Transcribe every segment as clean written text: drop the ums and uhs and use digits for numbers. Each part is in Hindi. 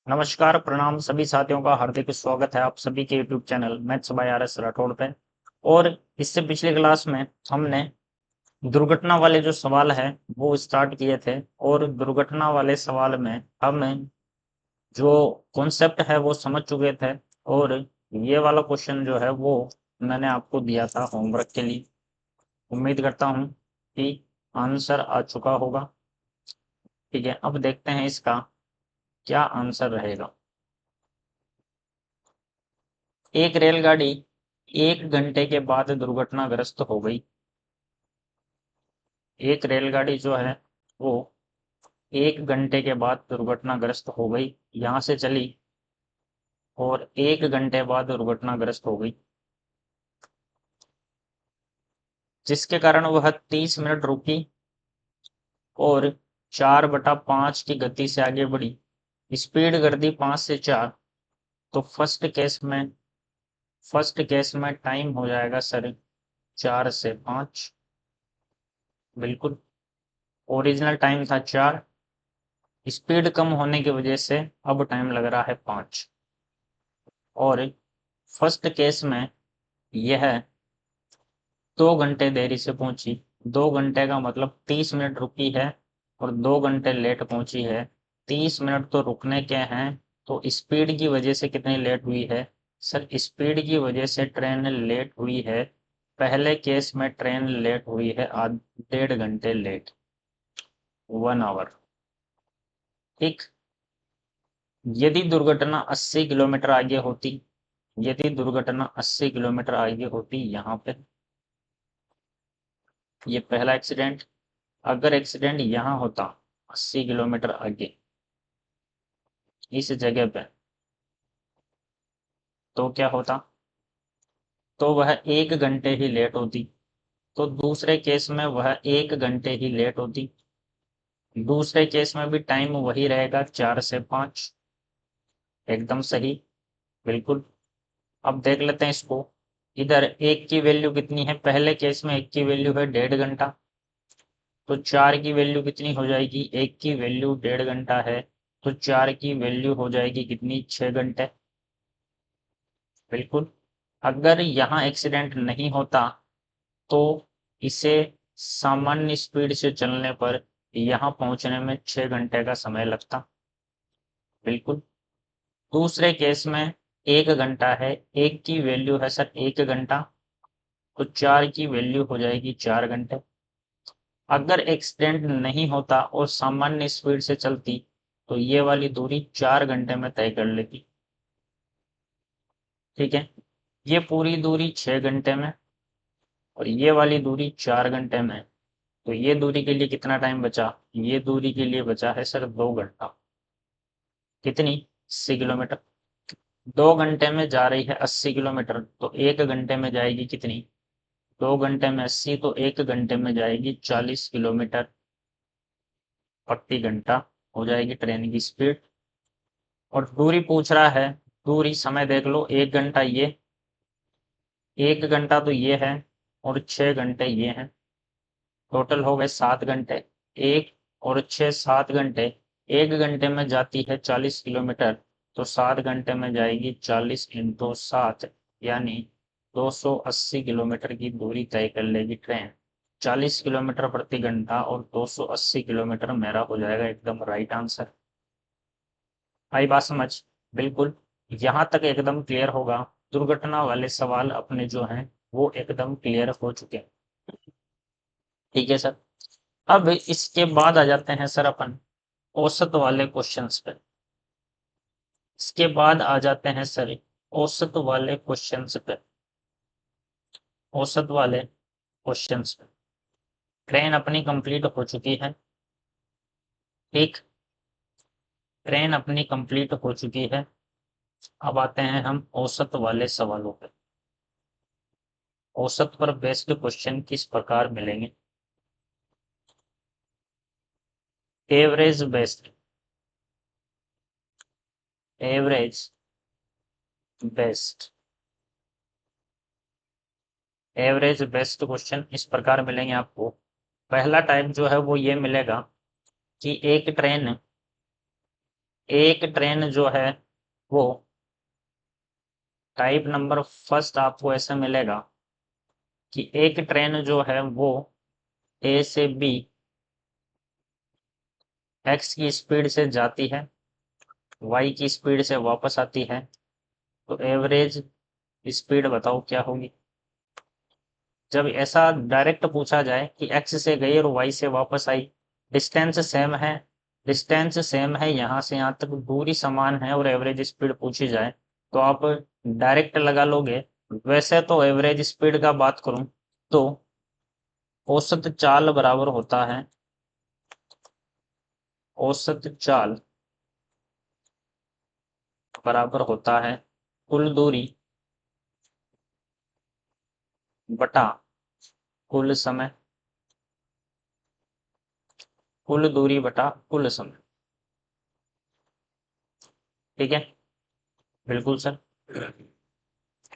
नमस्कार, प्रणाम सभी साथियों का हार्दिक स्वागत है आप सभी के YouTube channel maths by RS. Rathore पे। और इससे पिछले क्लास में हमने दुर्घटना वाले जो सवाल है वो स्टार्ट किए थे और दुर्घटना वाले सवाल में हम जो कॉन्सेप्ट है वो समझ चुके थे। और ये वाला क्वेश्चन जो है वो मैंने आपको दिया था होमवर्क के लिए। उम्मीद करता हूँ कि आंसर आ चुका होगा। ठीक है, अब देखते हैं इसका क्या आंसर रहेगा। एक रेलगाड़ी 1 घंटे के बाद दुर्घटनाग्रस्त हो गई। एक रेलगाड़ी जो है वो 1 घंटे के बाद दुर्घटनाग्रस्त हो गई, यहाँ से चली और 1 घंटे बाद दुर्घटनाग्रस्त हो गई, जिसके कारण वह 30 मिनट रुकी और 4/5 की गति से आगे बढ़ी। स्पीड कर दी 5 से 4। तो फर्स्ट केस में टाइम हो जाएगा सर 4 से 5। बिल्कुल, ओरिजिनल टाइम था 4, स्पीड कम होने की वजह से अब टाइम लग रहा है 5। और फर्स्ट केस में यह 2 घंटे देरी से पहुंची। 2 घंटे का मतलब 30 मिनट रुकी है और 2 घंटे लेट पहुंची है। 30 मिनट तो रुकने के हैं, तो स्पीड की वजह से कितनी लेट हुई है सर? स्पीड की वजह से ट्रेन लेट हुई है। पहले केस में ट्रेन लेट हुई है 1.5 घंटे लेट, 1 आवर। ठीक, यदि दुर्घटना 80 किलोमीटर आगे होती, यदि दुर्घटना 80 किलोमीटर आगे होती यहाँ पे, ये पहला एक्सीडेंट, अगर एक्सीडेंट यहाँ होता 80 किलोमीटर आगे इस जगह पे, तो क्या होता? तो वह 1 घंटे ही लेट होती। तो दूसरे केस में वह 1 घंटे ही लेट होती। दूसरे केस में भी टाइम वही रहेगा 4 से 5। एकदम सही, बिल्कुल। अब देख लेते हैं इसको। इधर एक की वैल्यू कितनी है? पहले केस में एक की वैल्यू है 1.5 घंटा, तो 4 की वैल्यू कितनी हो जाएगी? एक की वैल्यू 1.5 घंटा है, तो 4 की वैल्यू हो जाएगी कितनी? 6 घंटे। बिल्कुल। अगर यहाँ एक्सीडेंट नहीं होता तो इसे सामान्य स्पीड से चलने पर यहाँ पहुंचने में 6 घंटे का समय लगता। बिल्कुल। दूसरे केस में 1 घंटा है, एक की वैल्यू है सर 1 घंटा, तो 4 की वैल्यू हो जाएगी 4 घंटे। अगर एक्सीडेंट नहीं होता और सामान्य स्पीड से चलती तो ये वाली दूरी 4 घंटे में तय कर लेती। ठीक है, ये पूरी दूरी 6 घंटे में और ये वाली दूरी 4 घंटे में। तो ये दूरी के लिए कितना टाइम बचा? ये दूरी के लिए बचा है सर 2 घंटा। कितनी? 80 किलोमीटर। 2 घंटे में जा रही है 80 किलोमीटर, तो 1 घंटे में जाएगी कितनी? 2 घंटे में 80, तो 1 घंटे में जाएगी 40 किलोमीटर प्रति घंटा हो जाएगी ट्रेन की स्पीड। और दूरी पूछ रहा है, दूरी समय देख लो, 1 घंटा ये, 1 घंटा तो ये है और 6 घंटे ये हैं। टोटल हो गए 7 घंटे। 1 और 6 7 घंटे। 1 घंटे में जाती है 40 किलोमीटर, तो 7 घंटे में जाएगी 40 इंटू 7, यानी 280 किलोमीटर की दूरी तय कर लेगी ट्रेन। 40 किलोमीटर प्रति घंटा और 280 किलोमीटर मेरा हो जाएगा एकदम राइट आंसर। आई बात समझ? बिल्कुल, यहाँ तक एकदम क्लियर होगा। दुर्घटना वाले सवाल अपने जो हैं वो एकदम क्लियर हो चुके हैं। ठीक है सर। अब इसके बाद आ जाते हैं सर अपन औसत वाले क्वेश्चंस पे। इसके बाद आ जाते हैं सर औसत वाले क्वेश्चंस पे। औसत वाले क्वेश्चंस पे ट्रेन अपनी कंप्लीट हो चुकी है। ठीक, ट्रेन अपनी कंप्लीट हो चुकी है। अब आते हैं हम औसत वाले सवालों पे। औसत पर बेस्ड क्वेश्चन किस प्रकार मिलेंगे? Average based, average based, average based question इस प्रकार मिलेंगे आपको। पहला टाइप जो है वो ये मिलेगा कि एक ट्रेन जो है वो टाइप नंबर फर्स्ट आपको ऐसा मिलेगा कि एक ट्रेन जो है वो ए से बी एक्स की स्पीड से जाती है, वाई की स्पीड से वापस आती है, तो एवरेज स्पीड बताओ क्या होगी। जब ऐसा डायरेक्ट पूछा जाए कि एक्स से गई और वाई से वापस आई, डिस्टेंस सेम है, डिस्टेंस सेम है, यहाँ से यहाँ तक दूरी समान है और एवरेज स्पीड पूछी जाए तो आप डायरेक्ट लगा लोगे। वैसे तो एवरेज स्पीड का बात करूं तो औसत चाल बराबर होता है, औसत चाल बराबर होता है कुल दूरी बटा कुल समय, कुल दूरी बटा कुल समय। ठीक है, बिल्कुल सर।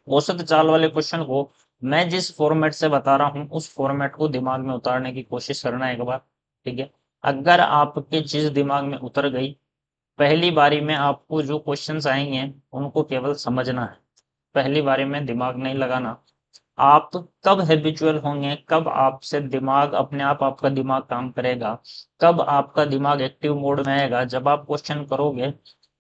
औसत चाल वाले क्वेश्चन को मैं जिस फॉर्मेट से बता रहा हूं उस फॉर्मेट को दिमाग में उतारने की कोशिश करना एक बार। ठीक है, अगर आपके चीज दिमाग में उतर गई, पहली बारी में आपको जो क्वेश्चंस आएंगे उनको केवल समझना है, पहली बारी में दिमाग नहीं लगाना। आप कब हैबिचुअल होंगे, कब आपसे दिमाग अपने आप आपका दिमाग काम करेगा, कब आपका दिमाग एक्टिव मोड में आएगा, जब आप क्वेश्चन करोगे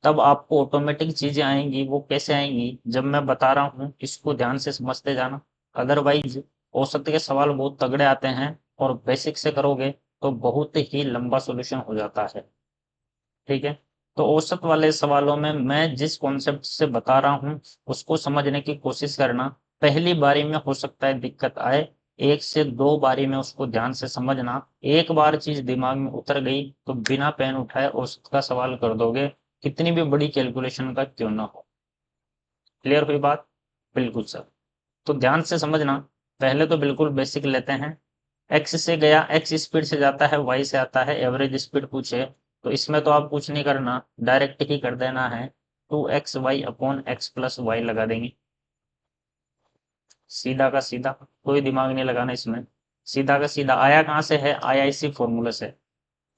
तब आपको ऑटोमेटिक चीजें आएंगी। वो कैसे आएंगी, जब मैं बता रहा हूँ इसको ध्यान से समझते जाना। अदरवाइज औसत के सवाल बहुत तगड़े आते हैं और बेसिक से करोगे तो बहुत ही लंबा सोल्यूशन हो जाता है। ठीक है, तो औसत वाले सवालों में मैं जिस कॉन्सेप्ट से बता रहा हूँ उसको समझने की कोशिश करना। पहली बारी में हो सकता है दिक्कत आए, एक से दो बारी में उसको ध्यान से समझना। एक बार चीज दिमाग में उतर गई तो बिना पेन उठाए औसत का सवाल कर दोगे, कितनी भी बड़ी कैलकुलेशन का क्यों ना हो। क्लियर हुई बात? बिल्कुल सर। तो ध्यान से समझना, पहले तो बिल्कुल बेसिक लेते हैं। एक्स से गया, एक्स स्पीड से जाता है, वाई से आता है, एवरेज स्पीड पूछे तो इसमें तो आप कुछ नहीं करना, डायरेक्ट ही कर देना है, 2xy upon x plus Y लगा देंगे, सीधा का सीधा, कोई दिमाग नहीं लगाना इसमें। सीधा का सीधा आया कहाँ से है, आया इसी फॉर्मूले से।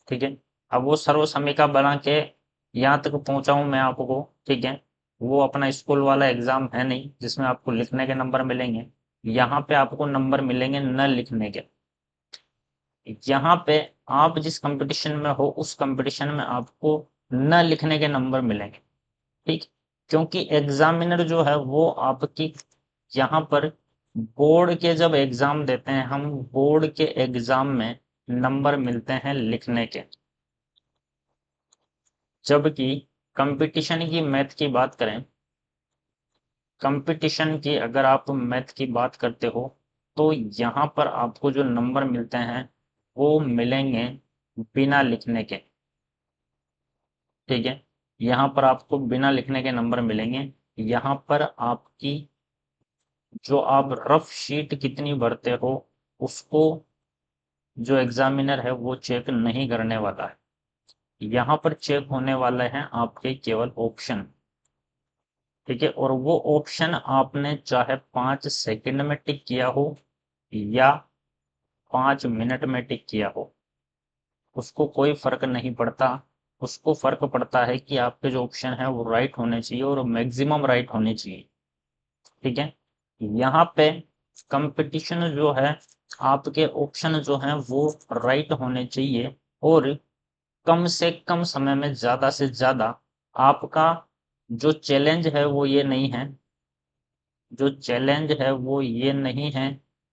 ठीक है, अब वो सर्व समीका बना के यहाँ तक पहुंचाऊं मैं आपको। ठीक है, वो अपना स्कूल वाला एग्जाम है नहीं जिसमें आपको लिखने के नंबर मिलेंगे, यहाँ पे आपको नंबर मिलेंगे न लिखने के। यहाँ पे आप जिस कंपटीशन में हो उस कंपटीशन में आपको न लिखने के नंबर मिलेंगे। ठीक, क्योंकि एग्जामिनर जो है वो आपकी यहाँ पर बोर्ड के जब एग्जाम देते हैं हम, बोर्ड के एग्जाम में नंबर मिलते हैं लिखने के, जबकि कंपटीशन की मैथ की बात करें, कंपटीशन की अगर आप मैथ की बात करते हो तो यहाँ पर आपको जो नंबर मिलते हैं वो मिलेंगे बिना लिखने के। ठीक है, यहाँ पर आपको बिना लिखने के नंबर मिलेंगे। यहाँ पर आपकी जो आप रफ शीट कितनी भरते हो उसको जो एग्जामिनर है वो चेक नहीं करने वाला है। यहाँ पर चेक होने वाले हैं आपके केवल ऑप्शन। ठीक है, और वो ऑप्शन आपने चाहे 5 सेकंड में टिक किया हो या 5 मिनट में टिक किया हो, उसको कोई फर्क नहीं पड़ता। उसको फर्क पड़ता है कि आपके जो ऑप्शन है वो राइट होने चाहिए और मैक्सिमम राइट होने चाहिए। ठीक है, यहाँ पे कंपटीशन जो है, आपके ऑप्शन जो हैं वो राइट होने चाहिए और कम से कम समय में ज्यादा से ज्यादा। आपका जो चैलेंज है वो ये नहीं है, जो चैलेंज है वो ये नहीं है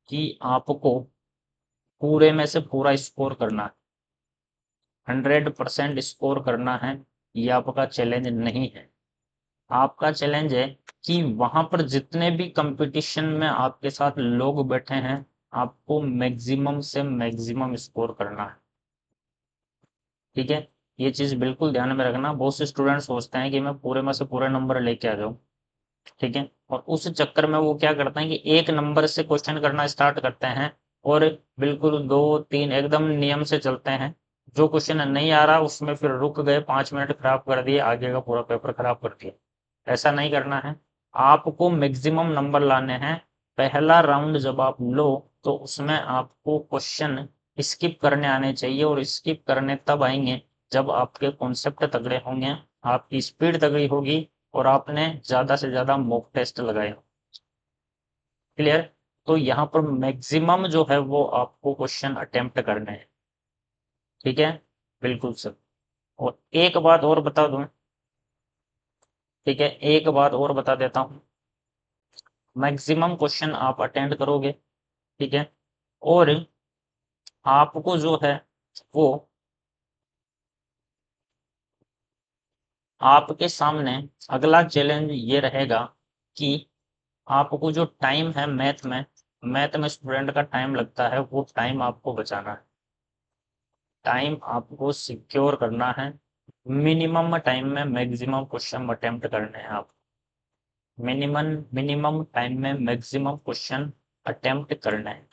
कि आपको पूरे में से पूरा स्कोर करना है, 100% स्कोर करना है, ये आपका चैलेंज नहीं है। आपका चैलेंज है कि वहां पर जितने भी कंपटीशन में आपके साथ लोग बैठे हैं आपको मैक्सिमम से मैक्सिमम स्कोर करना है। ठीक है, ये चीज बिल्कुल ध्यान में रखना। बहुत से स्टूडेंट सोचते हैं कि मैं पूरे में से पूरे नंबर लेके आ जाऊं। ठीक है, और उस चक्कर में वो क्या करते हैं कि एक नंबर से क्वेश्चन करना स्टार्ट करते हैं और बिल्कुल दो तीन एकदम नियम से चलते हैं। जो क्वेश्चन नहीं आ रहा उसमें फिर रुक गए, 5 मिनट खराब कर दिए, आगे का पूरा पेपर खराब कर दिया। ऐसा नहीं करना है, आपको मैक्सिमम नंबर लाने हैं। पहला राउंड जब आप लो तो उसमें आपको क्वेश्चन स्किप करने आने चाहिए और स्किप करने तब आएंगे जब आपके कॉन्सेप्ट तगड़े होंगे, आपकी स्पीड तगड़ी होगी और आपने ज़्यादा से ज़्यादा मॉक टेस्ट लगाए। क्लियर? तो यहाँ पर मैक्सिमम जो है वो आपको क्वेश्चन अटेम्प्ट करने हैं। ठीक है, बिल्कुल सर। और एक बात और बता दूं, ठीक है, एक बात और बता देता हूँ, मैक्सिमम क्वेश्चन आप अटेंड करोगे, ठीक है, और आपको जो है वो आपके सामने अगला चैलेंज ये रहेगा कि आपको जो टाइम है मैथ में स्टूडेंट का टाइम लगता है, वो टाइम आपको बचाना है। टाइम आपको सिक्योर करना है। मिनिमम टाइम में मैक्सिमम क्वेश्चन अटेम्प्ट करने हैं आप। मिनिमम मिनिमम टाइम में मैक्सिमम क्वेश्चन अटेम्प्ट करना है।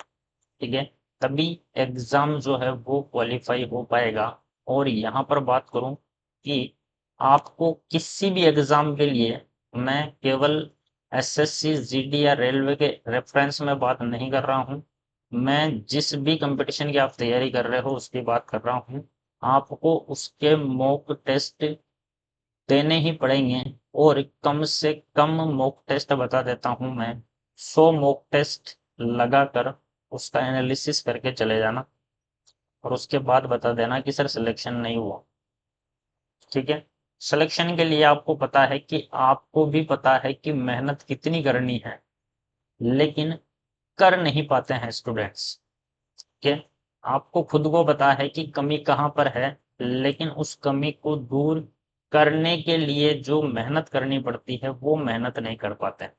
ठीक है, तभी एग्जाम जो है वो क्वालिफाई हो पाएगा। और यहाँ पर बात करूँ कि आपको किसी भी एग्जाम के लिए मैं केवल एसएससी जीडी या रेलवे के रेफरेंस में बात नहीं कर रहा हूँ, मैं जिस भी कंपटीशन की आप तैयारी कर रहे हो उसकी बात कर रहा हूँ। आपको उसके मॉक टेस्ट देने ही पड़ेंगे, और कम से कम मॉक टेस्ट बता देता हूं मैं, 100 मॉक टेस्ट लगाकर उसका एनालिसिस करके चले जाना, और उसके बाद बता देना कि सर सिलेक्शन नहीं हुआ। ठीक है, सिलेक्शन के लिए आपको पता है कि आपको भी पता है कि मेहनत कितनी करनी है, लेकिन कर नहीं पाते हैं स्टूडेंट्स। ठीक है, आपको खुद को पता है कि कमी कहाँ पर है, लेकिन उस कमी को दूर करने के लिए जो मेहनत करनी पड़ती है वो मेहनत नहीं कर पाते हैं।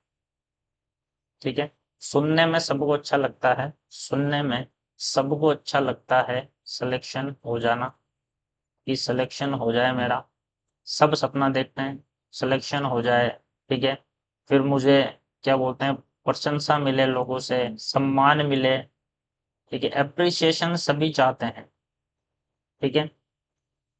ठीक है, सुनने में सबको अच्छा लगता है, सुनने में सबको अच्छा लगता है सिलेक्शन हो जाना, कि सिलेक्शन हो जाए मेरा। सब सपना देखते हैं सिलेक्शन हो जाए, ठीक है, फिर मुझे क्या बोलते हैं, प्रशंसा मिले, लोगों से सम्मान मिले। ठीक है, एप्रिसिएशन सभी चाहते हैं। ठीक है,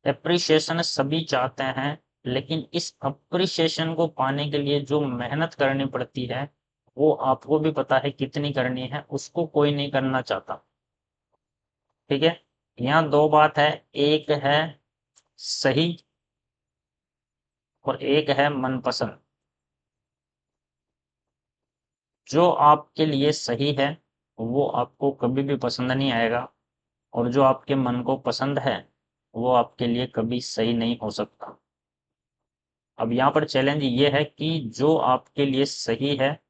एप्रिसिएशन सभी चाहते हैं, लेकिन इस अप्रिसिएशन को पाने के लिए जो मेहनत करनी पड़ती है वो आपको भी पता है कितनी करनी है, उसको कोई नहीं करना चाहता। ठीक है, यहाँ दो बात है, एक है सही और एक है मनपसंद। जो आपके लिए सही है वो आपको कभी भी पसंद नहीं आएगा, और जो आपके मन को पसंद है वो आपके लिए कभी सही नहीं हो सकता। अब यहाँ पर चैलेंज ये है कि जो आपके लिए सही है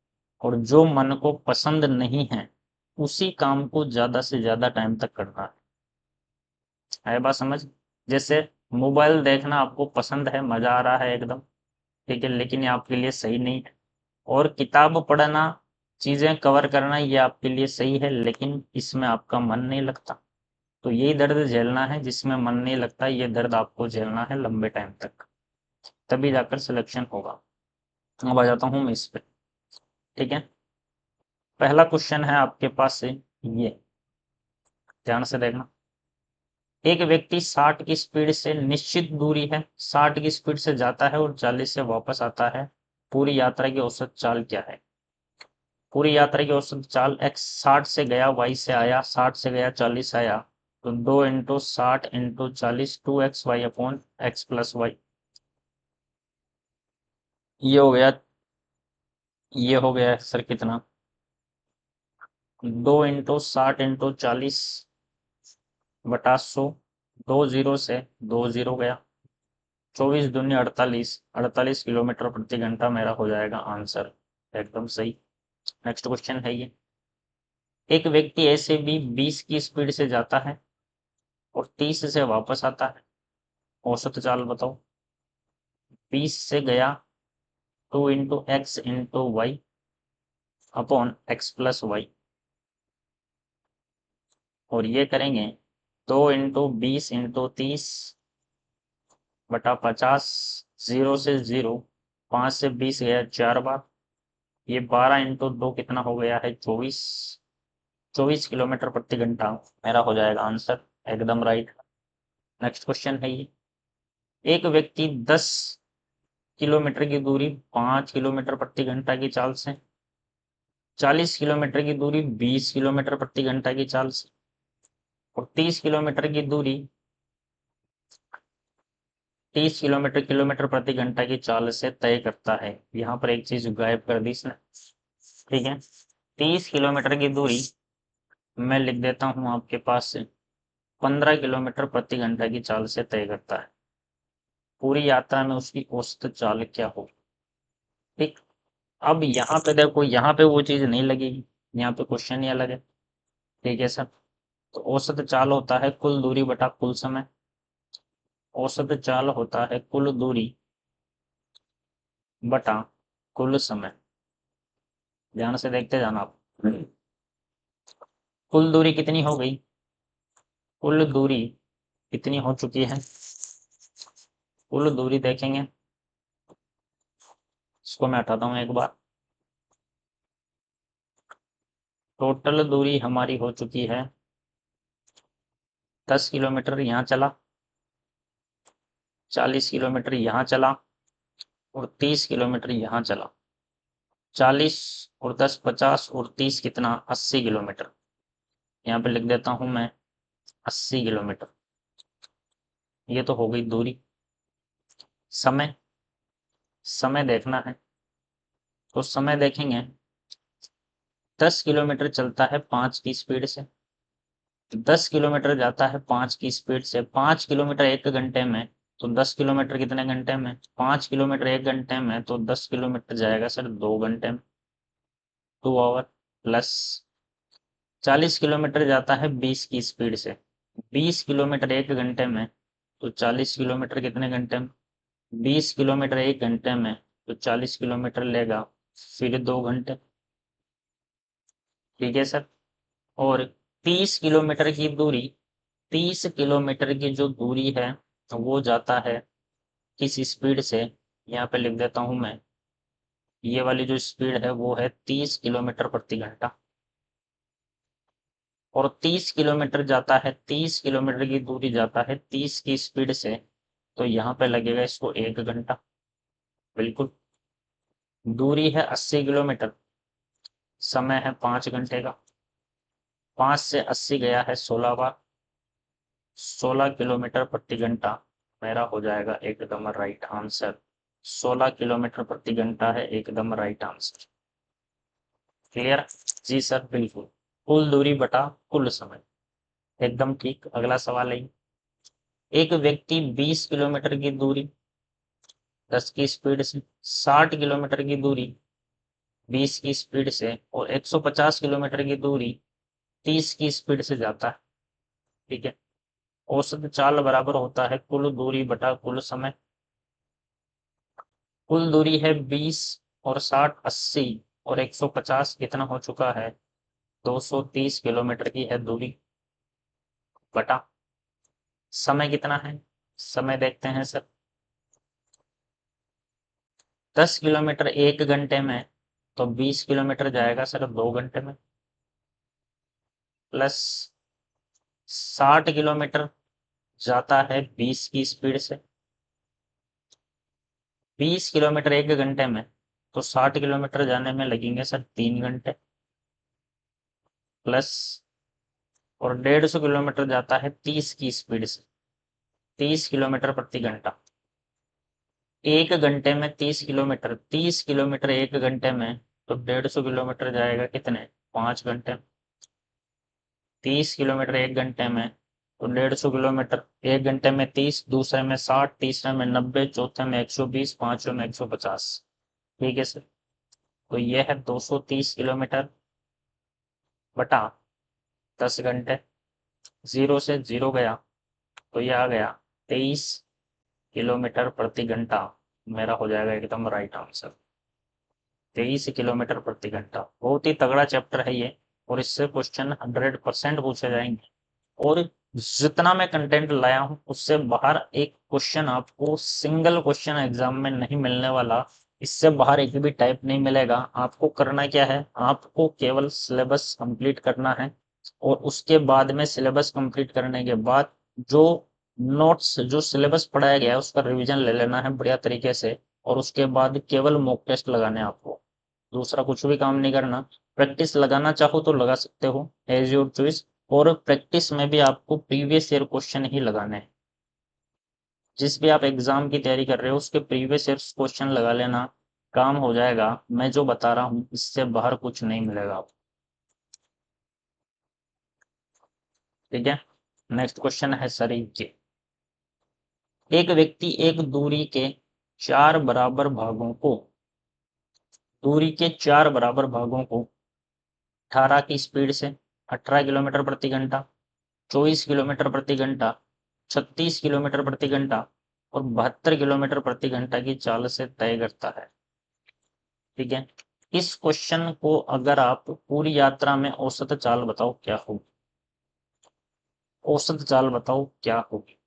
और जो मन को पसंद नहीं है, उसी काम को ज्यादा से ज्यादा टाइम तक करना है बात समझ? जैसे मोबाइल देखना आपको पसंद है, मजा आ रहा है एकदम, ठीक है, लेकिन ये आपके लिए सही नहीं है। और किताब पढ़ना, चीजें कवर करना, ये आपके लिए सही है, लेकिन इसमें आपका मन नहीं लगता। तो यही दर्द झेलना है, जिसमें मन नहीं लगता, ये दर्द आपको झेलना है लंबे टाइम तक, तभी जाकर सिलेक्शन होगा। अब आ जाता हूँ मैं इस पे। ठीक है, पहला क्वेश्चन है आपके पास से, ये ध्यान से देखना। एक व्यक्ति 60 की स्पीड से निश्चित दूरी है, 60 की स्पीड से जाता है और 40 से वापस आता है। पूरी यात्रा की औसत चाल क्या है? पूरी यात्रा की औसत चाल x 60 से गया, y से आया, 60 से गया, 40 से आया, तो 2 × 60 × 40, 2xy/x+y। ये हो गया, ये हो गया सर कितना, 2 × 60 × 40/100, 2 जीरो से 2 जीरो गया, 24 दूनी 48, 48 किलोमीटर प्रति घंटा मेरा हो जाएगा आंसर। एकदम सही। नेक्स्ट क्वेश्चन है ये। एक व्यक्ति ऐसे भी 20 की स्पीड से जाता है और 30 से वापस आता है, औसत चाल बताओ। 20 से गया, 2 × x/y/x+y, और ये करेंगे 2 × 20 × 30/50, 0 से 0, 5 से 20 गया 4 बार, ये 12 × 2 कितना हो गया है, 24, 24 किलोमीटर प्रति घंटा मेरा हो जाएगा आंसर। एकदम राइट। नेक्स्ट क्वेश्चन है ये। एक व्यक्ति 10 किलोमीटर की दूरी 5 किलोमीटर प्रति घंटा की चाल से, 40 किलोमीटर की दूरी 20 किलोमीटर प्रति घंटा की चाल से, और 30 किलोमीटर की दूरी 30 किलोमीटर प्रति घंटा की चाल से तय करता है। यहाँ पर एक चीज गायब कर दी इसने, ठीक है। 30 किलोमीटर की दूरी मैं लिख देता हूँ आपके पास से 15 किलोमीटर प्रति घंटा की चाल से तय करता है। पूरी यात्रा में उसकी औसत चाल क्या हो, ठीक। अब यहाँ पे देखो, यहाँ पे वो चीज नहीं लगेगी, यहाँ पे क्वेश्चन ही अलग है, ठीक है सर। तो औसत चाल होता है कुल दूरी बटा कुल समय। औसत चाल होता है कुल दूरी बटा कुल समय। ध्यान से देखते जाना आप। कुल दूरी कितनी हो गई, कुल दूरी कितनी हो चुकी है, कुल दूरी देखेंगे, इसको मैं हटाता हूँ एक बार। टोटल दूरी हमारी हो चुकी है 10 किलोमीटर, यहाँ चला 40 किलोमीटर, यहाँ चला और 30 किलोमीटर यहाँ चला। 40 और 10 50 और 30 कितना, 80 किलोमीटर। यहाँ पे लिख देता हूँ मैं 80 किलोमीटर। ये तो हो गई दूरी। समय, समय देखना है तो समय देखेंगे। 10 किलोमीटर चलता है 5 की स्पीड से, 10 किलोमीटर जाता है 5 की स्पीड से। 5 किलोमीटर 1 घंटे में, तो 10 किलोमीटर कितने घंटे में, 5 किलोमीटर 1 घंटे में, तो 10 किलोमीटर जाएगा सर 2 घंटे में, 2 आवर। प्लस 40 किलोमीटर जाता है 20 की स्पीड से, 20 किलोमीटर 1 घंटे में, तो 40 किलोमीटर कितने घंटे में, 20 किलोमीटर 1 घंटे में, तो 40 किलोमीटर लेगा फिर 2 घंटे, ठीक है सर। और 30 किलोमीटर की दूरी, 30 किलोमीटर की जो दूरी है तो वो जाता है किस स्पीड से, यहाँ पे लिख देता हूं मैं। ये वाली जो स्पीड है वो है 30 किलोमीटर प्रति घंटा। और 30 किलोमीटर जाता है, 30 किलोमीटर की दूरी जाता है 30 की स्पीड से, तो यहाँ पे लगेगा इसको 1 घंटा। बिल्कुल। दूरी है 80 किलोमीटर, समय है 5 घंटे का। 5 से 80 गया है 16 बार, 16 किलोमीटर प्रति घंटा मेरा हो जाएगा एकदम राइट आंसर। 16 किलोमीटर प्रति घंटा है एकदम राइट आंसर। क्लियर? जी सर बिल्कुल। कुल दूरी बटा कुल समय, एकदम ठीक। अगला सवाल है, एक व्यक्ति 20 किलोमीटर की दूरी 10 की स्पीड से, 60 किलोमीटर की दूरी 20 की स्पीड से और 150 किलोमीटर की दूरी 30 की स्पीड से जाता है, ठीक है। औसत चाल बराबर होता है कुल दूरी बटा कुल समय। कुल दूरी है 20 और 60 80 और 150 कितना हो चुका है, 230 किलोमीटर की है दूरी, बटा समय कितना है, समय देखते हैं सर। 10 किलोमीटर 1 घंटे में, तो 20 किलोमीटर जाएगा सर 2 घंटे में। प्लस 60 किलोमीटर जाता है 20 की स्पीड से, 20 किलोमीटर 1 घंटे में, तो 60 किलोमीटर जाने में लगेंगे सर 3 घंटे। प्लस और 150 किलोमीटर जाता है 30 की स्पीड से, 30 किलोमीटर प्रति घंटा। 1 घंटे में 30 किलोमीटर, 30 किलोमीटर 1 घंटे में, तो 150 किलोमीटर जाएगा कितने, 5 घंटे। 30 किलोमीटर 1 घंटे में, तो 150 किलोमीटर 1 घंटे में 30, दूसरे में 60, तीसरे में 90, चौथे में 120, पांचवें में 150, ठीक है सर। तो यह है 230 किलोमीटर बटा 10 घंटे। 0 से 0 गया तो यह आ गया 23 किलोमीटर प्रति घंटा, मेरा हो जाएगा एकदम राइट आंसर। 23 किलोमीटर प्रति घंटा। बहुत ही तगड़ा चैप्टर है ये, और इससे क्वेश्चन 100% पूछे जाएंगे। और जितना मैं कंटेंट लाया हूं उससे बाहर एक क्वेश्चन आपको, सिंगल क्वेश्चन एग्जाम में नहीं मिलने वाला। इससे बाहर एक भी टाइप नहीं मिलेगा। आपको करना क्या है, आपको केवल सिलेबस कंप्लीट करना है, और उसके बाद में सिलेबस कंप्लीट करने के बाद जो नोट्स, जो सिलेबस पढ़ाया गया है उसका रिवीजन ले लेना है बढ़िया तरीके से, और उसके बाद केवल मॉक टेस्ट लगाने हैं आपको। दूसरा कुछ भी काम नहीं करना। प्रैक्टिस लगाना चाहो तो लगा सकते हो, एज योर चॉइस। और प्रैक्टिस में भी आपको प्रीवियस ईयर क्वेश्चन ही लगाने हैं। जिस भी आप एग्जाम की तैयारी कर रहे हो उसके प्रीवियस ईयर क्वेश्चन लगा लेना, काम हो जाएगा। मैं जो बता रहा हूँ इससे बाहर कुछ नहीं मिलेगा आपको। ठीक है, नेक्स्ट क्वेश्चन है सर ये, एक व्यक्ति एक दूरी के चार बराबर भागों को दूरी के 4 बराबर भागों को 18 की स्पीड से 18 किलोमीटर प्रति घंटा, 24 किलोमीटर प्रति घंटा, 36 किलोमीटर प्रति घंटा और 72 किलोमीटर प्रति घंटा की चाल से तय करता है। ठीक है, इस क्वेश्चन को अगर आप पूरी यात्रा में औसत चाल बताओ क्या होगी, औसत चाल बताओ क्या होगी,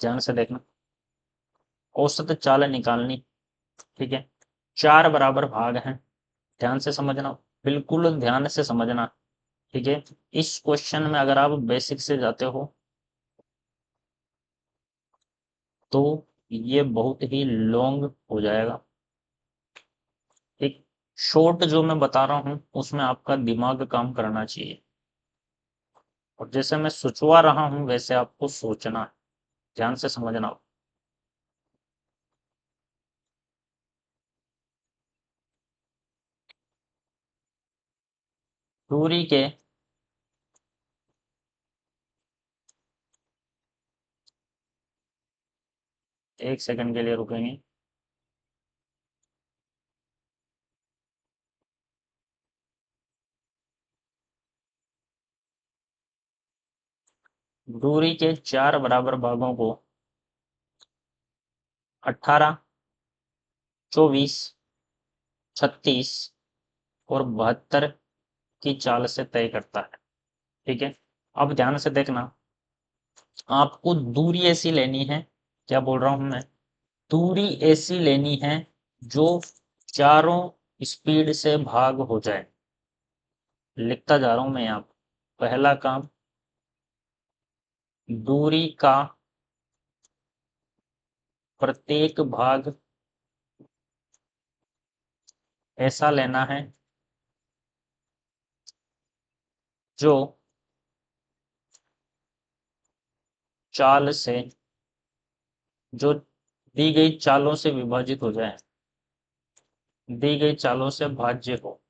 ध्यान से देखना, औसत चाल निकालनी। ठीक है, 4 बराबर भाग हैं, ध्यान से समझना, बिल्कुल ध्यान से समझना। ठीक है, इस क्वेश्चन में अगर आप बेसिक से जाते हो तो ये बहुत ही लॉन्ग हो जाएगा। एक शॉर्ट जो मैं बता रहा हूं उसमें आपका दिमाग काम करना चाहिए, और जैसे मैं सोचवा रहा हूं वैसे आपको सोचना है, ध्यान से समझना। दूरी के 1 सेकंड के लिए रुकेंगे। दूरी के 4 बराबर भागों को 18, 24, 36 और 72 की चाल से तय करता है। ठीक है, अब ध्यान से देखना, आपको दूरी ऐसी लेनी है, क्या बोल रहा हूं मैं, दूरी ऐसी लेनी है जो चारों स्पीड से भाग हो जाए। लिखता जा रहा हूं मैं यहाँ पे। पहला काम, दूरी का प्रत्येक भाग ऐसा लेना है जो चाल से जो दी गई चालों से विभाजित हो जाए, दी गई चालों से भाज्य हो।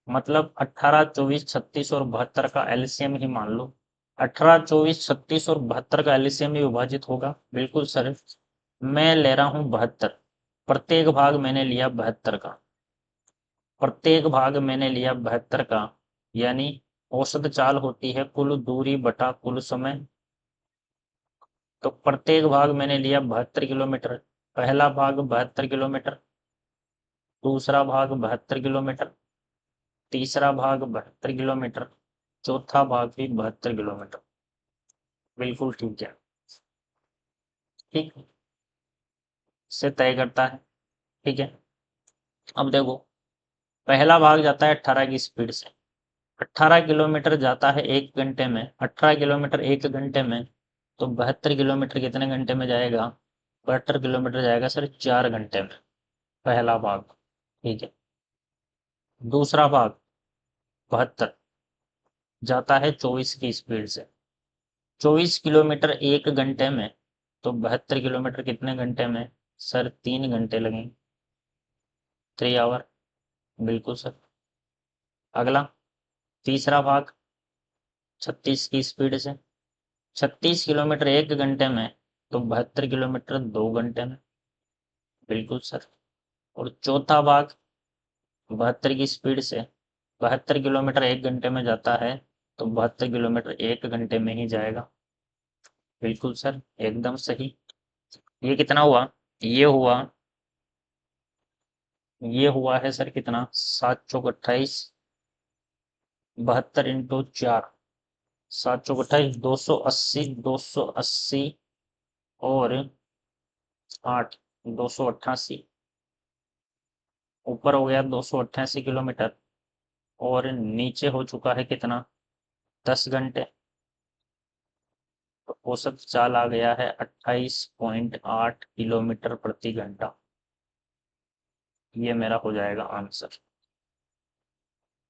मतलब 18, 24, 36 और 72 का एलसीएम ही मान लो। 18, 24, 36 और 72 का एलसीएम ही विभाजित होगा, बिल्कुल सर। मैं ले रहा हूं 72, प्रत्येक भाग मैंने लिया 72 का, प्रत्येक भाग मैंने लिया 72 का, यानी औसत चाल होती है कुल दूरी बटा कुल समय। तो प्रत्येक भाग मैंने लिया 72 किलोमीटर, पहला भाग 72 किलोमीटर, दूसरा भाग 72 किलोमीटर, तीसरा भाग 72 किलोमीटर, चौथा भाग भी 72 किलोमीटर। बिल्कुल ठीक है, ठीक से तय करता है। ठीक है, अब देखो, पहला भाग जाता है 18 की स्पीड से, 18 किलोमीटर जाता है 1 घंटे में, 18 किलोमीटर 1 घंटे में, तो 72 किलोमीटर कितने घंटे में जाएगा, 72 किलोमीटर जाएगा सर 4 घंटे में, पहला भाग। ठीक है, दूसरा भाग 72 जाता है 24 की स्पीड से, 24 किलोमीटर 1 घंटे में, तो 72 किलोमीटर कितने घंटे में, सर 3 घंटे लगेंगे, 3 आवर, बिल्कुल सर। अगला, तीसरा भाग 36 की स्पीड से, 36 किलोमीटर 1 घंटे में, तो 72 किलोमीटर 2 घंटे में, बिल्कुल सर। और चौथा भाग 72 की स्पीड से 72 किलोमीटर 1 घंटे में जाता है, तो 72 किलोमीटर 1 घंटे में ही जाएगा, बिल्कुल सर, एकदम सही। ये कितना हुआ, ये हुआ, ये हुआ है सर कितना, 7 चौक 28, 72 × 4, 7 चौक 28, 280, 280 और 8, 288, ऊपर हो गया 288 किलोमीटर, और नीचे हो चुका है कितना, 10 घंटे। तो औसत चाल आ गया है 28.8 किलोमीटर प्रति घंटा। ये मेरा हो जाएगा आंसर।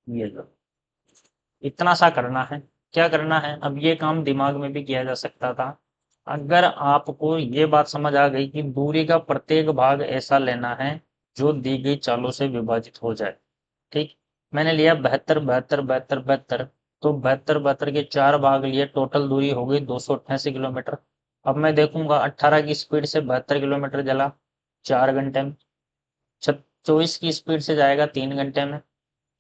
ये लो, इतना सा करना है। क्या करना है, अब ये काम दिमाग में भी किया जा सकता था, अगर आपको ये बात समझ आ गई कि दूरी का प्रत्येक भाग ऐसा लेना है जो दी गई चालों से विभाजित हो जाए। ठीक, मैंने लिया 72 72 72 72, तो 72 72 के 4 भाग लिए, टोटल दूरी हो गई 288 किलोमीटर। अब मैं देखूंगा 18 की स्पीड से 72 किलोमीटर चला 4 घंटे में, 24 की स्पीड से जाएगा 3 घंटे में,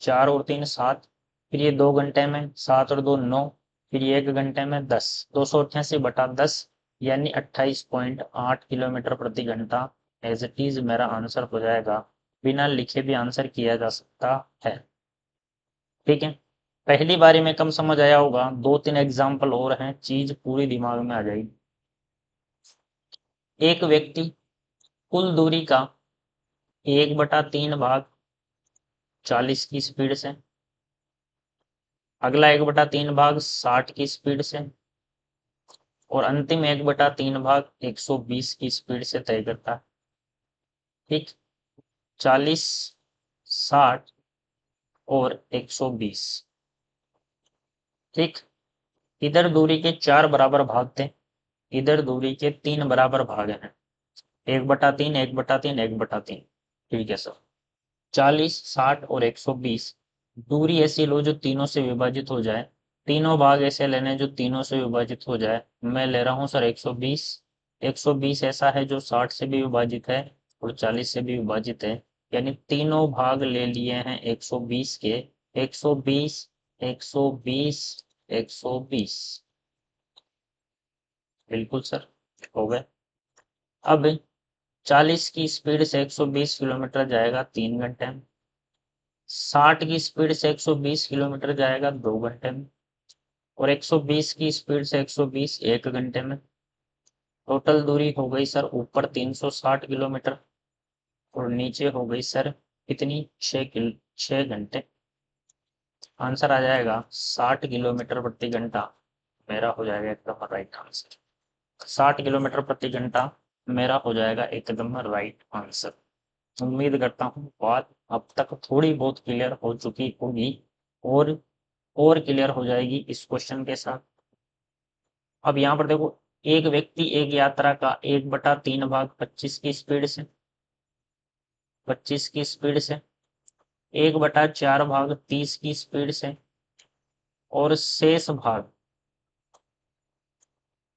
4 और 3 7, फिर ये 2 घंटे में, 7 और 2 9, फिर ये 1 घंटे में 10, 288/10 यानी 28.8 किलोमीटर प्रति घंटा एज इट इज मेरा आंसर हो जाएगा। बिना लिखे भी आंसर किया जा सकता है। ठीक है, पहली बारी में कम समझ आया होगा, 2-3 एग्जाम्पल और हैं, चीज पूरी दिमाग में आ जाएगी। एक व्यक्ति कुल दूरी का 1/3 भाग 40 की स्पीड से, अगला 1/3 भाग 60 की स्पीड से, और अंतिम 1/3 भाग 120 की स्पीड से तय करता है। ठीक, 40, 60 और 120। ठीक, इधर दूरी के 4 बराबर भाग थे, इधर दूरी के 3 बराबर भाग हैं, 1/3 1/3 1/3। ठीक है सर, 40, 60 और 120 दूरी ऐसी लो जो तीनों से विभाजित हो जाए, तीनों भाग ऐसे लेने जो तीनों से विभाजित हो जाए। मैं ले रहा हूं सर 120, 120 ऐसा है जो 60 से भी विभाजित है और 40 से भी विभाजित है, यानी तीनों भाग ले लिए हैं 120 के, 120 120 120। बिल्कुल सर, हो गए। अब 40 की स्पीड से 120 किलोमीटर जाएगा 3 घंटे में, 60 की स्पीड से 120 किलोमीटर जाएगा 2 घंटे में, और 120 की स्पीड से 120 1 घंटे में। टोटल दूरी हो गई सर ऊपर 360 किलोमीटर और नीचे हो गई सर कितनी, 6 घंटे। आंसर आ जाएगा 60 किलोमीटर प्रति घंटा, मेरा हो जाएगा एकदम राइट आंसर। 60 किलोमीटर प्रति घंटा मेरा हो जाएगा एकदम राइट आंसर। उम्मीद करता हूँ बात अब तक थोड़ी बहुत क्लियर हो चुकी होगी, और क्लियर हो जाएगी इस क्वेश्चन के साथ। अब यहाँ पर देखो, एक व्यक्ति एक यात्रा का 1/3 भाग 25 की स्पीड से, 25 की स्पीड से, 1/4 भाग 30 की स्पीड से, और शेष भाग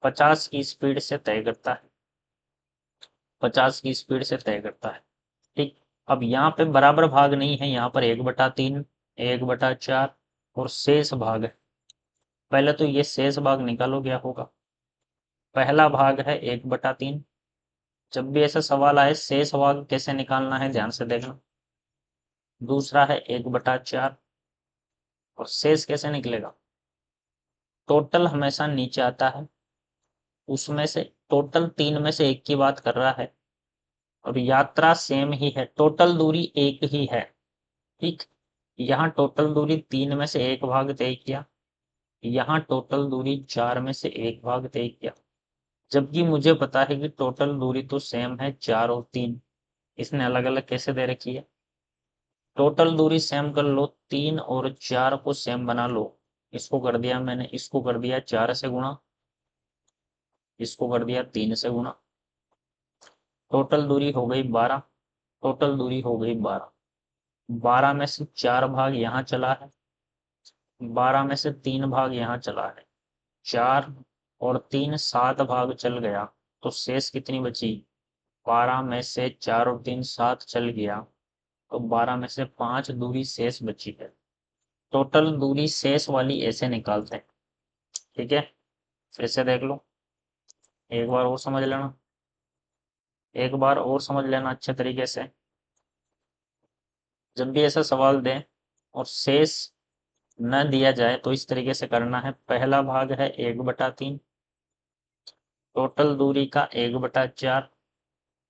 50 की स्पीड से तय करता है, 50 की स्पीड से तय करता है। ठीक, अब यहाँ पे बराबर भाग नहीं है, यहाँ पर 1/3 1/4 और शेष भाग है। पहले तो ये शेष भाग निकालो क्या होगा। पहला भाग है 1/3, जब भी ऐसा सवाल आए शेष भाग कैसे निकालना है ध्यान से देखना। दूसरा है 1/4, और शेष कैसे निकलेगा, टोटल हमेशा नीचे आता है, उसमें से टोटल 3 में से एक की बात कर रहा है, और यात्रा सेम ही है, टोटल दूरी एक ही है। ठीक, यहाँ टोटल दूरी 3 में से एक भाग तय किया, यहाँ टोटल दूरी 4 में से एक भाग तय किया, जबकि मुझे पता है कि टोटल दूरी तो सेम है 4 और 3, इसने अलग अलग कैसे दे रखी है। टोटल दूरी सेम कर लो, 3 और 4 को सेम बना लो। इसको कर दिया मैंने, इसको कर दिया 4 से गुणा, इसको कर दिया 3 से गुणा, टोटल दूरी हो गई 12, टोटल दूरी हो गई 12, 12 में से 4 भाग यहाँ चला है, 12 में से 3 भाग यहाँ चला है, 4 और 3 7 भाग चल गया, तो शेष कितनी बची, 12 में से 4 और 3 7 चल गया, तो 12 में से 5 दूरी शेष बची है। टोटल दूरी शेष वाली ऐसे निकालते हैं। ठीक है, फिर से देख लो, एक बार और समझ लेना, एक बार और समझ लेना अच्छे तरीके से। जब भी ऐसा सवाल दें और शेष न दिया जाए तो इस तरीके से करना है। पहला भाग है 1/3, टोटल दूरी का 1/4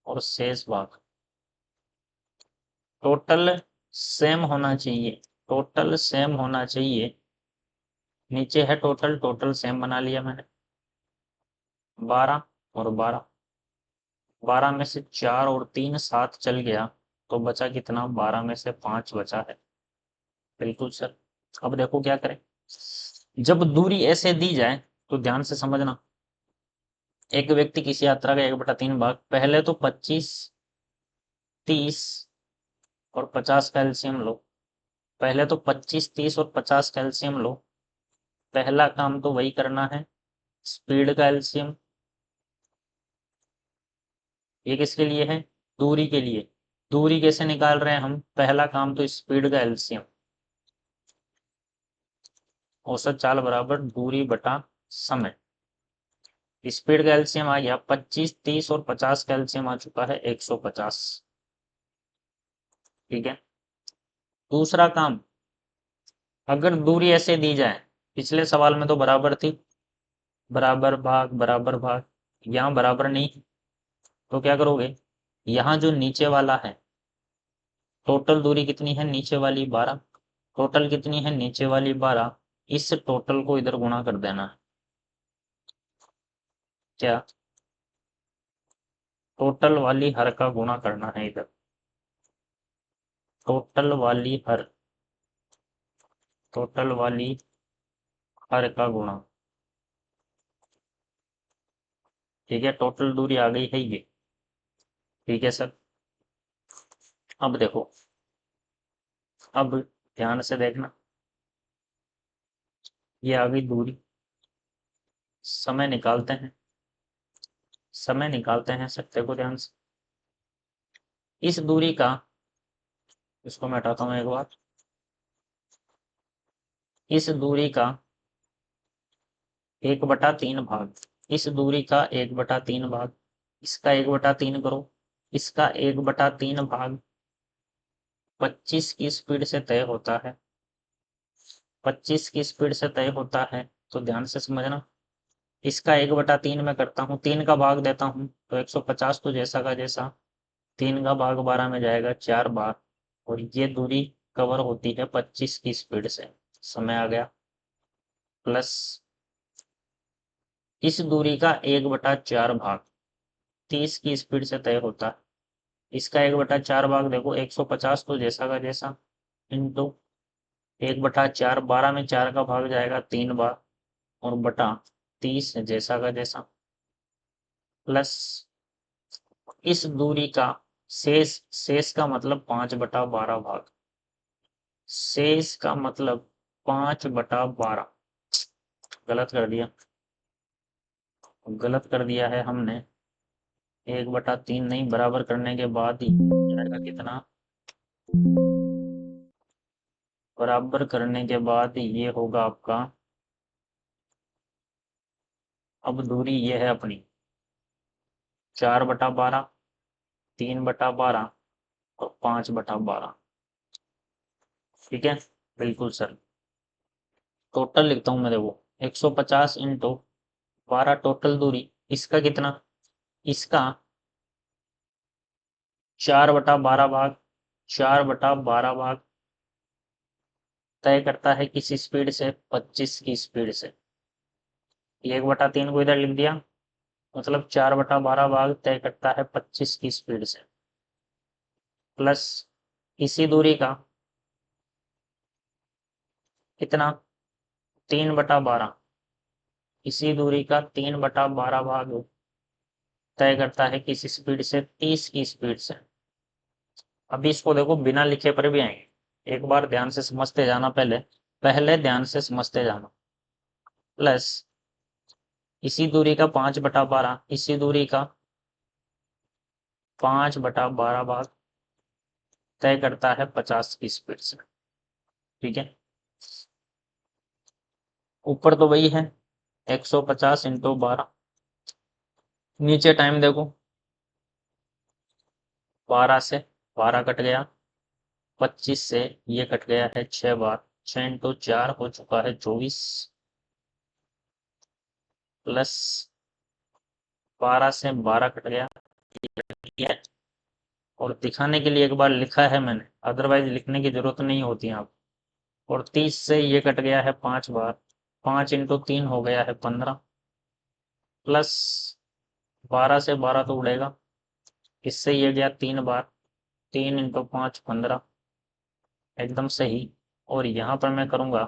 और शेष भाग, टोटल सेम होना चाहिए, टोटल सेम होना चाहिए। नीचे है टोटल, टोटल सेम बना लिया मैंने, 12 और 12, 12 में से 4 और 3 7 चल गया, तो बचा कितना, 12 में से 5 बचा है। बिल्कुल सर। अब देखो क्या करें, जब दूरी ऐसे दी जाए तो ध्यान से समझना, एक व्यक्ति किसी यात्रा का 1/3 भाग, पहले तो 25, 30 और 50 का एलसीएम लो। पहले तो 25, 30 और 50 का एलसीएम लो। पहला काम तो वही करना है, स्पीड का एलसीएम। ये किसके लिए है? दूरी के लिए। दूरी कैसे निकाल रहे हैं हम? पहला काम तो स्पीड का एलसीएम, औसत चाल बराबर दूरी बटा समय। स्पीड का एलसीएम आ गया 25, 30 और 50 का एलसीएम आ चुका है 150। ठीक है। दूसरा काम, अगर दूरी ऐसे दी जाए, पिछले सवाल में तो बराबर थी, बराबर भाग बराबर भाग, यहाँ बराबर नहीं, तो क्या करोगे? यहाँ जो नीचे वाला है, टोटल दूरी कितनी है? नीचे वाली 12। टोटल कितनी है? नीचे वाली 12। इस टोटल को इधर गुणा कर देना है। क्या? टोटल वाली हर का गुणा करना है इधर। टोटल वाली हर, टोटल वाली हर का गुणा। ठीक है, टोटल दूरी आ गई है ये। ठीक है सर। अब देखो, अब ध्यान से देखना, ये आ गई दूरी। समय निकालते हैं, समय निकालते हैं सर, देखो ध्यान से। इस दूरी का, इसको मैं हटाता हूँ एक बार, इस दूरी का 1/3 भाग, इस दूरी का 1/3 भाग, इसका 1/3 करो, इसका 1/3 भाग 25 की स्पीड से तय होता है। 25 की स्पीड से तय होता है, तो ध्यान से समझना। इसका 1/3 मैं करता हूँ, 3 का भाग देता हूँ तो 150, तो जैसा का जैसा, 3 का भाग 12 में जाएगा 4 बार, और ये दूरी कवर होती है 25 की स्पीड से। समय आ गया, प्लस इस दूरी का 1/4 भाग 30 की स्पीड से तय होता है। इसका 1/4 भाग देखो 150, तो जैसा का जैसा, इंटू 1/4, 12 में 4 का भाग जाएगा 3 बार, और बटा 30 जैसा का जैसा, प्लस इस दूरी का शेष, शेष का मतलब 5/12 भाग, शेष का मतलब 5/12। गलत कर दिया, गलत कर दिया है हमने। 1/3 नहीं, बराबर करने के बाद ही जाएगा कितना? बराबर करने के बाद ये होगा आपका, अब दूरी ये है अपनी 4/12, 3/12 और 5/12। ठीक है, बिल्कुल सर। टोटल लिखता हूँ मैं, देखो 150 इंटू 12 टोटल दूरी, इसका कितना? इसका 4/12 भाग, 4/12 भाग तय करता है किस स्पीड से? 25 की स्पीड से। 1/3 को इधर लिख दिया, मतलब 4/12 भाग तय करता है 25 की स्पीड से, प्लस इसी दूरी का कितना? 3/12, इसी दूरी का 3/12 भाग तय करता है किस स्पीड से? 30 की स्पीड से। अभी इसको देखो, बिना लिखे पर भी आएंगे, एक बार ध्यान से समझते जाना, पहले पहले ध्यान से समझते जाना। प्लस इसी दूरी का 5/12, इसी दूरी का 5/12 भाग तय करता है 50 की स्पीड से। ठीक है, ऊपर तो वही है 150 इंटू 12, नीचे टाइम देखो, 12 से 12 कट गया, 25 से ये कट गया है 6 बार, 6 इंटू 4 हो चुका है 24, प्लस 12 से 12 कट गया, ये, और दिखाने के लिए एक बार लिखा है मैंने, अदरवाइज लिखने की जरूरत नहीं होती है आप। और 30 से ये कट गया है 5 बार, 5 इंटू 3 हो गया है 15, प्लस 12 से 12 तो उड़ेगा, इससे ये गया 3 बार, 3 इंटू 5 15, एकदम सही। और यहाँ पर मैं करूँगा,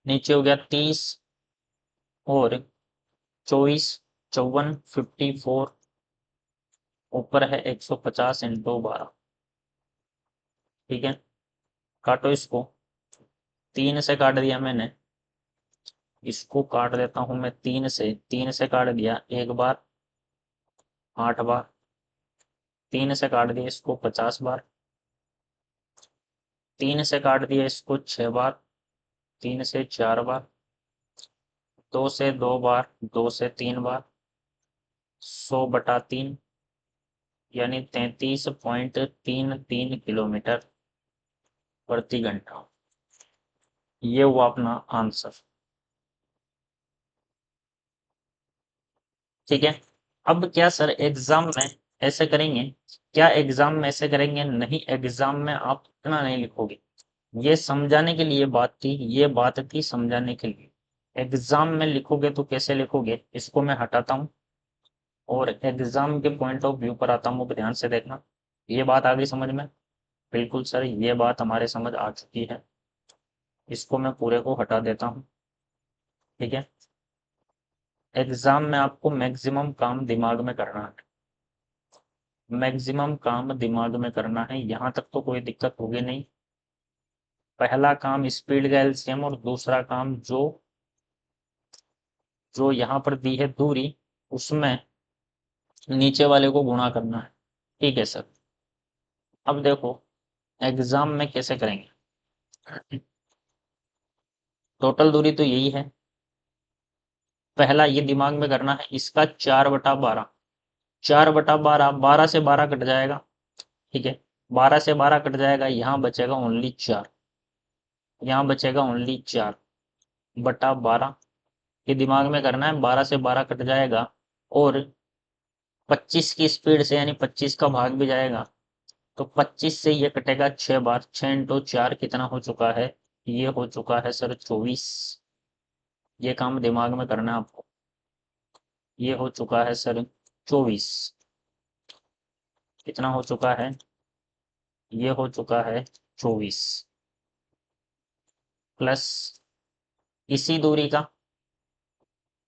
नीचे हो गया 30 और 24, 54, 54, ऊपर है 150 इंटू 12। ठीक है, काटो इसको। 3 से काट दिया मैंने, इसको काट देता हूं मैं 3 से। 3 से काट दिया एक बार, 8 बार। 3 से काट दिया इसको 50 बार। 3 से काट दिया इसको 6 बार। 3 से 4 बार। 2 से 2 बार। 2 से 3 बार। 100/3 यानी 33.33 किलोमीटर प्रति घंटा। ये हुआ अपना आंसर। ठीक है, अब क्या सर एग्जाम में ऐसे करेंगे? क्या एग्जाम में ऐसे करेंगे? नहीं, एग्जाम में आप इतना नहीं लिखोगे। ये समझाने के लिए बात थी, ये बात थी समझाने के लिए। एग्जाम में लिखोगे तो कैसे लिखोगे, इसको मैं हटाता हूँ और एग्जाम के पॉइंट ऑफ व्यू पर आता हूँ। ध्यान से देखना, ये बात आ गई समझ में? बिल्कुल सर, ये बात हमारे समझ आ चुकी है। इसको मैं पूरे को हटा देता हूँ। ठीक है, एग्जाम में आपको मैक्सिमम काम दिमाग में करना है। मैक्सिमम काम दिमाग में करना है, यहाँ तक तो कोई दिक्कत होगी नहीं। पहला काम स्पीड का एलसीएम और दूसरा काम जो जो यहाँ पर दी है दूरी, उसमें नीचे वाले को गुणा करना है। ठीक है सर, अब देखो एग्जाम में कैसे करेंगे। टोटल दूरी तो यही है, पहला ये दिमाग में करना है, इसका 4/12। 4/12, 12 से 12 कट जाएगा। ठीक है, 12 से 12 कट जाएगा, यहाँ बचेगा ओनली 4। यहाँ बचेगा ओनली 4/12। ये दिमाग में करना है, 12 से 12 कट जाएगा और 25 की स्पीड से यानी 25 का भाग भी जाएगा, तो 25 से ये कटेगा 6 बार। 6 इंटू 4 कितना हो चुका है? ये हो चुका है सर 24। ये काम दिमाग में करना है आपको। ये हो चुका है सर 24। कितना हो चुका है? ये हो चुका है 24 प्लस इसी दूरी का,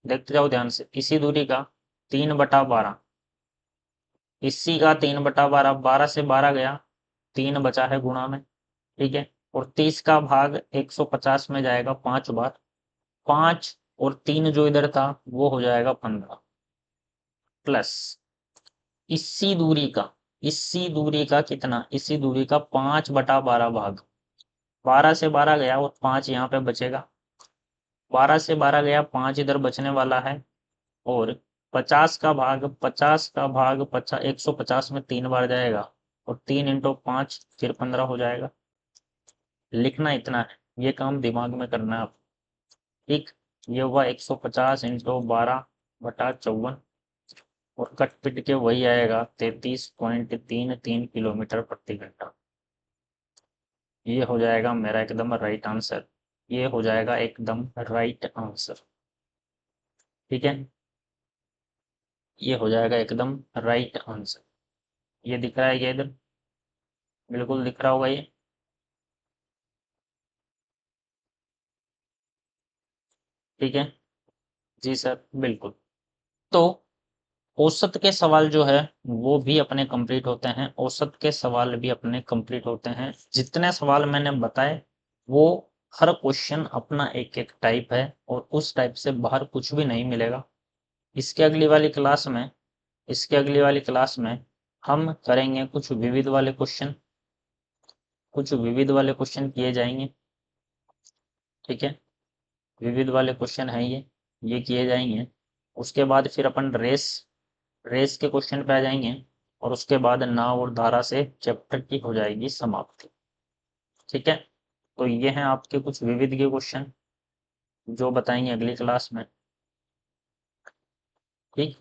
देखते जाओ ध्यान से, इसी दूरी का 3/12। इसी का 3/12, 12 से 12 गया, 3 बचा है गुणा में। ठीक है, और 30 का भाग 150 में जाएगा 5 बार। 5 और 3 जो इधर था वो हो जाएगा 15 प्लस इसी दूरी का कितना? इसी दूरी का 5/12 भाग। 12 से 12 गया और 5 यहाँ पे बचेगा। 12 से 12 गया, 5 इधर बचने वाला है और 150 में 3 बार जाएगा और 3 इंटू 5 फिर 15 हो जाएगा। लिखना इतना है, ये काम दिमाग में करना है आपको। ठीक, ये हुआ 150 इंटू 12/54 और कट पिट के वही आएगा 33.33 किलोमीटर प्रति घंटा। ये हो जाएगा मेरा एकदम राइट आंसर। ये हो जाएगा एकदम राइट आंसर। ठीक है, ये हो जाएगा एकदम राइट आंसर। ये दिख रहा है ये इधर, बिल्कुल दिख रहा होगा ये। ठीक है जी सर, बिल्कुल। तो औसत के सवाल जो है वो भी अपने कंप्लीट होते हैं। औसत के सवाल भी अपने कंप्लीट होते हैं। जितने सवाल मैंने बताए वो हर क्वेश्चन अपना एक एक टाइप है और उस टाइप से बाहर कुछ भी नहीं मिलेगा। इसके अगली वाली क्लास में इसके अगली वाली क्लास में हम करेंगे कुछ विविध वाले क्वेश्चन। कुछ विविध वाले क्वेश्चन किए जाएंगे। ठीक है, विविध वाले क्वेश्चन हैं ये किए जाएंगे। उसके बाद फिर अपन रेस रेस के क्वेश्चन पे आ जाएंगे और उसके बाद नाव और धारा से चैप्टर की हो जाएगी समाप्ति। ठीक है, तो ये हैं आपके कुछ विविध के क्वेश्चन जो बताएंगे अगली क्लास में। ठीक,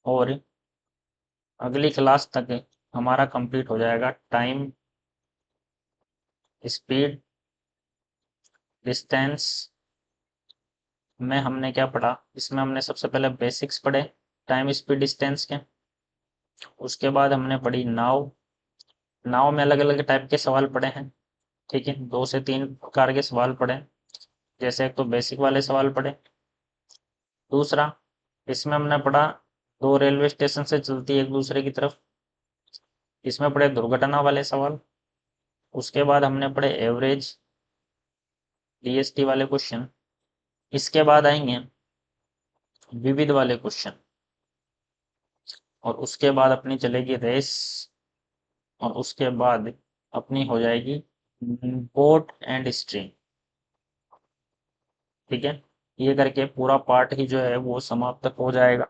और अगली क्लास तक हमारा कंप्लीट हो जाएगा टाइम, स्पीड, डिस्टेंस में हमने क्या पढ़ा? इसमें हमने सबसे पहले बेसिक्स पढ़े टाइम स्पीड डिस्टेंस के। उसके बाद हमने पढ़ी नाव। नाव में अलग अलग टाइप के सवाल पढ़े हैं। ठीक है, 2 से 3 प्रकार के सवाल पढ़े। जैसे एक तो बेसिक वाले सवाल पढ़े, दूसरा इसमें हमने पढ़ा 2 रेलवे स्टेशन से चलती है एक दूसरे की तरफ, इसमें पढ़े दुर्घटना वाले सवाल। उसके बाद हमने पढ़े एवरेज, डीएसटी वाले क्वेश्चन। इसके बाद आएंगे विविध वाले क्वेश्चन, और उसके बाद अपनी चलेगी रेस, और उसके बाद अपनी हो जाएगी बोट एंड स्ट्रीम। ठीक है, ये करके पूरा पार्ट ही जो है वो समाप्त हो जाएगा।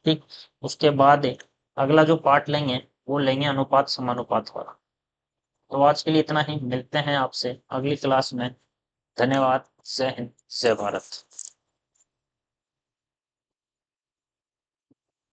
ठीक, उसके बाद अगला जो पार्ट लेंगे वो लेंगे अनुपात समानुपात वाला। तो आज के लिए इतना ही, मिलते हैं आपसे अगली क्लास में। धन्यवाद। जय हिंद, जय भारत।